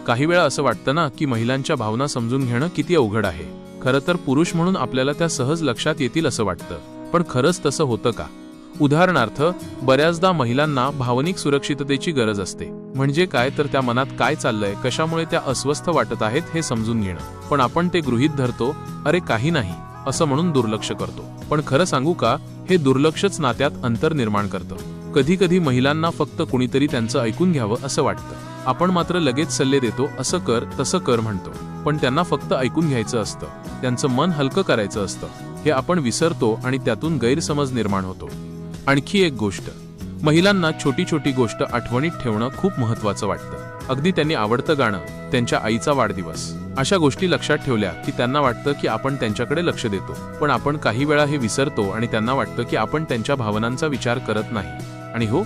काही वेळा असं वाटतं ना की महिलांच्या भावना समजून घेणं किती अवघड आहे। खरं तर पुरुष म्हणून आपल्याला त्या सहज लक्षात येतील असं वाटतं, पण खरंच तसं होतं का? उदाहरणार्थ, बऱ्याचदा महिलांना भावनिक सुरक्षिततेची गरज असते। म्हणजे काय तर त्या मनात काय चाललंय, कशामुळे त्या अस्वस्थ वाटत आहेत हे समजून घेणं। पण आपण ते गृहीत धरतो, अरे काही नाही असं म्हणून दुर्लक्ष करतो। पण खरं सांगू का, हे दुर्लक्षच नात्यात अंतर निर्माण करतं। कधी कधी महिलांना फक्त कुणीतरी त्यांचं ऐकून घ्यावं असं वाटतं। आपण मात्र लगेच सल्ले देतो, असं कर तसं कर म्हणतो, पण त्यांना फक्त ऐकून घ्यायचं असतं, त्यांचं मन हलकं करायचं असतं। हे आपण विसरतो आणि त्यातून गैरसमज निर्माण होतो। आणखी एक गोष्ट, महिलांना छोटी छोटी गोष्ट आठवणीत ठेवणं खूप महत्त्वाचं वाटतं। अगदी त्यांनी आवडतं गाणं, त्यांच्या आईचा वाढदिवस, अशा गोष्टी लक्षात ठेवल्या की त्यांना वाटतं की आपण त्यांच्याकडे लक्ष देतो। पण आपण काही वेळा हे विसरतो आणि त्यांना वाटतं की आपण त्यांच्या भावनांचा विचार करत नाही। आणि हो,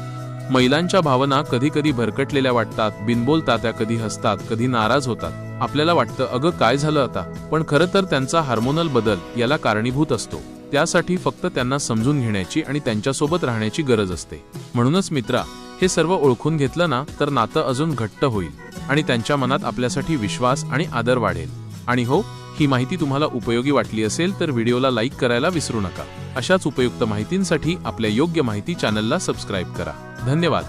महिलांच्या भावना कधी कधी भरकटलेल्या वाटतात, बिनबोलता त्या कधी हसतात, कधी नाराज होतात। आपल्याला वाटतं अगं काय झालं आता, पण खरं तर त्यांचा हार्मोनल बदल याला कारणीभूत असतो। त्यासाठी फक्त त्यांना समजून घेण्याची आणि त्यांच्यासोबत राहण्याची गरज असते। म्हणूनच मित्रा, हे सर्व ओळखून घेतलं ना तर नातं अजून घट्ट होईल आणि त्यांच्या मनात आपल्यासाठी विश्वास आणि आदर वाढेल। आणि हो, ही माहिती तुम्हाला उपयोगी वाटली असेल तर व्हिडिओला लाईक करायला विसरू नका। अशाच उपयुक्त माहितींसाठी आपल्या योग्य माहिती चॅनलला सबस्क्राईब करा। धन्यवाद।